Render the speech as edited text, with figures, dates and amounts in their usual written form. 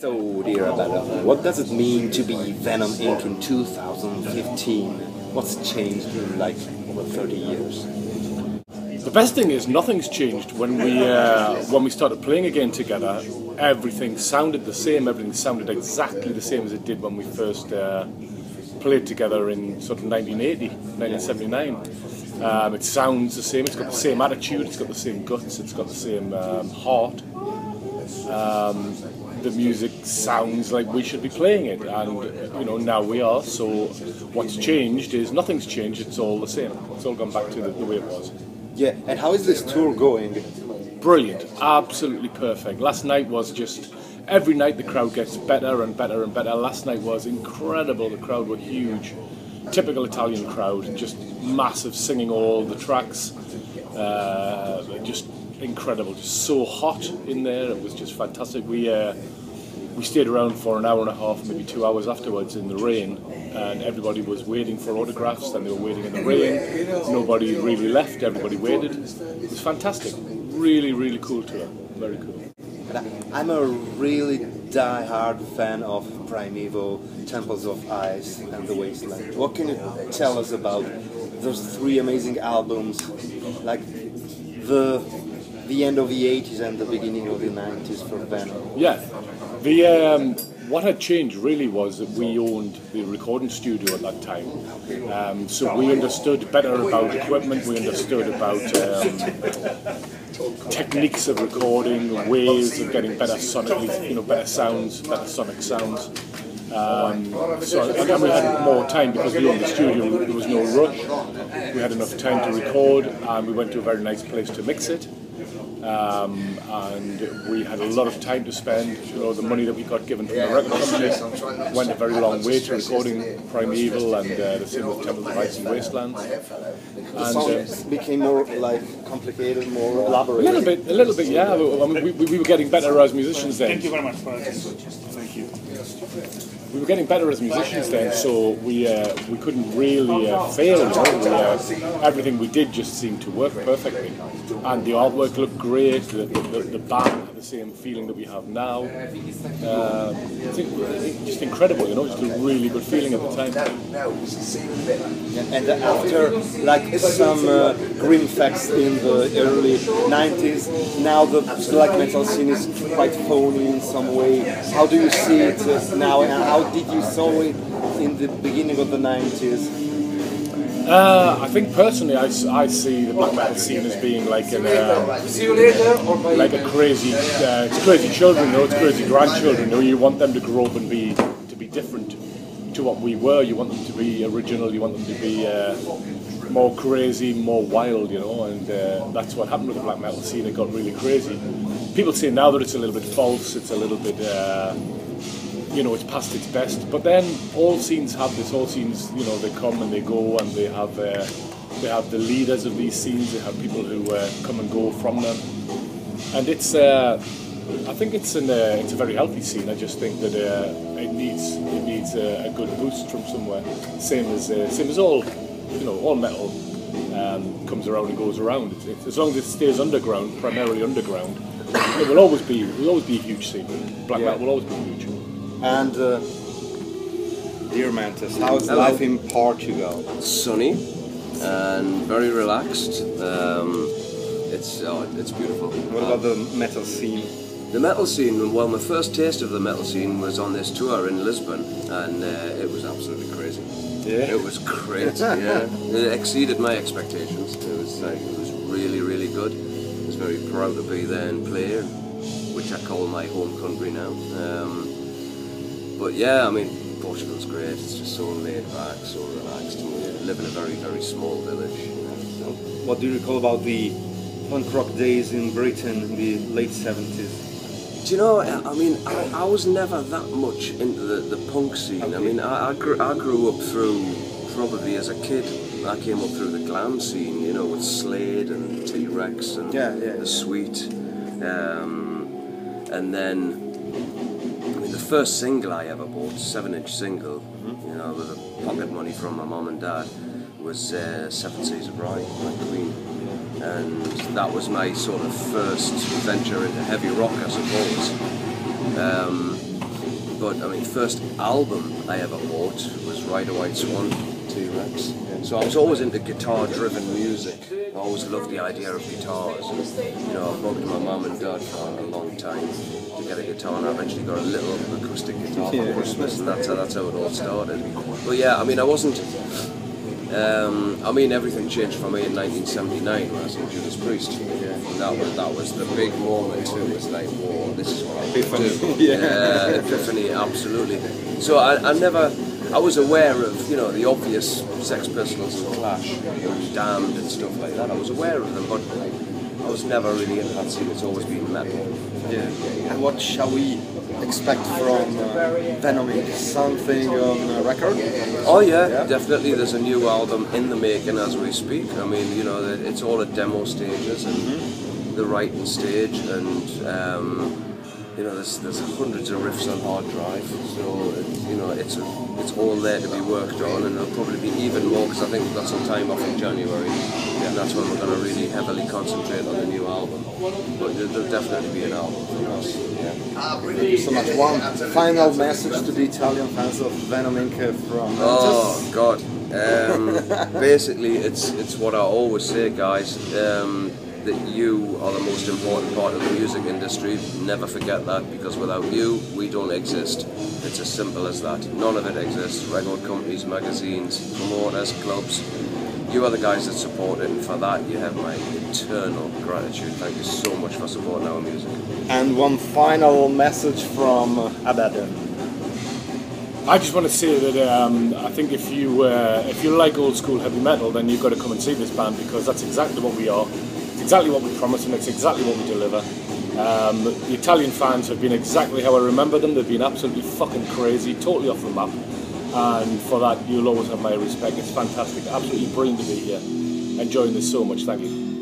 So, dear Abaddon, what does it mean to be Venom Inc. in 2015? What's changed in like over 30 years? The best thing is nothing's changed. When we started playing again together, everything sounded the same. Everything sounded exactly the same as it did when we first played together in sort of 1980, 1979. It sounds the same. It's got the same attitude. It's got the same guts. It's got the same heart. The music sounds like we should be playing it, and now we are. So what's changed is nothing's changed. It's all the same. It's all gone back to the way it was. Yeah, and how is this tour going? Brilliant, absolutely perfect. Last night was just, every night the crowd gets better and better and better. Last night was incredible. The crowd were huge, typical Italian crowd, just massive, singing all the tracks. Just incredible, just so hot in there. It was just fantastic. We stayed around for an hour and a half, maybe 2 hours afterwards in the rain, and everybody was waiting for autographs, and they were waiting in the rain. Nobody really left, everybody waited. It was fantastic. Really, really cool tour. Very cool. I'm a really die-hard fan of Primeval, Temples of Ice and The Wasteland. What can you tell us about those three amazing albums, like the end of the 80s and the beginning of the 90s for Venom? Yeah, what had changed really was that we owned the recording studio at that time, so we understood better about equipment, we understood about techniques of recording, ways of getting better sonically, better sounds, better sonic sounds. And we had more time because we owned the studio. There was no rush. We had enough time to record, and we went to a very nice place to mix it. And we had a lot of time to spend. The money that we got given from the record company went a very long way to recording Primeval and the same with Temples of Ice and Wastelands. The songs became more complicated, more elaborate. A little bit, yeah. I mean, we were getting better as musicians then. Thank you very much for that. Thank you. We were getting better as musicians then, so we couldn't really fail. Everything we did just seemed to work perfectly, and the artwork looked great. The band had the same feeling that we have now. Just incredible, just a really good feeling at the time. And after like some grim facts in the early 90s, now the black metal scene is quite phony in some way. How do you see it now, and how did you saw it in the beginning of the 90s? I think personally, I see the black metal scene as being like like a crazy, it's crazy children, it's crazy grandchildren. You want them to grow up and be different to what we were. You want them to be original. You want them to be more crazy, more wild, and that's what happened with the black metal scene. It got really crazy. People say now that it's a little bit false. It's a little bit. It's past its best. But then all scenes have this. All scenes, they come and they go, and they have the leaders of these scenes. They have people who come and go from them, and it's. I think it's a very healthy scene. I just think that it needs a good boost from somewhere. Same as all all metal comes around and goes around. As long as it stays underground, primarily underground, it will always be a huge scene. Black metal will always be huge. And dear Mantas, how is life in Portugal? Sunny and very relaxed. It's beautiful. What about the metal scene? The metal scene, well, my first taste of the metal scene was on this tour in Lisbon, and it was absolutely crazy. Yeah. It was great. Yeah, it exceeded my expectations. It was really, really good. I was very proud to be there and play, which I call my home country now. But yeah, I mean, Portugal's great. It's just so laid back, so relaxed. And we live in a very, very small village. So. What do you recall about the punk rock days in Britain in the late 70s? Do you know, I mean, I was never that much into the punk scene. Okay. I mean, I grew up through, probably as a kid, I came up through the glam scene, with Slade and T-Rex and The Sweet. And then, the first single I ever bought, 7-inch single, with the pocket money from my mum and dad, was Seven Seas of Rhye by Queen. And that was my sort of first venture into heavy rock, I suppose. but I mean, first album I ever bought was Ride a White Swan, T-Rex. So I was always into guitar-driven music. I always loved the idea of guitars. And, you know, I've worked with my mum and dad for a long time to get a guitar, and I eventually got a little acoustic guitar for Christmas, and that's how it all started. But yeah, I mean, I wasn't. I mean, everything changed for me in 1979 when I saw Judas Priest. And that was the big moment too. It was like, whoa, this is what I do. Yeah, epiphany, absolutely. So I was aware of, you know, the obvious Sex Pistols and Clash, and Damned and stuff like that. I was aware of them, but I was never really in that scene. It's always been metal. Yeah. And what shall we expect from Venom Inc? Something on record? Oh yeah, definitely. There's a new album in the making as we speak. I mean, you know, it's all at demo stages and the writing stage, and you know, there's hundreds of riffs on hard drive. So you know, it's all there to be worked on, and there'll probably be even more because I think we've got some time off in January, and that's when we're going to really heavily concentrate on the new album. But there'll definitely be an album from us. Thank you so much. One final message to the Italian fans of Venom Inc. from Mantas. Oh God. Basically, it's what I always say, guys. That you are the most important part of the music industry. Never forget that, because without you, we don't exist. It's as simple as that. None of it exists. Record companies, magazines, promoters, clubs. You are the guys that support it, and for that you have my eternal gratitude. Thank you so much for supporting our music. And one final message from Abaddon. I just want to say that I think if you like old school heavy metal, then you've got to come and see this band, because that's exactly what we are. It's exactly what we promise, and it's exactly what we deliver. The Italian fans have been exactly how I remember them. They've been absolutely fucking crazy, totally off the map. And for that, you'll always have my respect. It's fantastic, absolutely brilliant to be here. Enjoying this so much, thank you.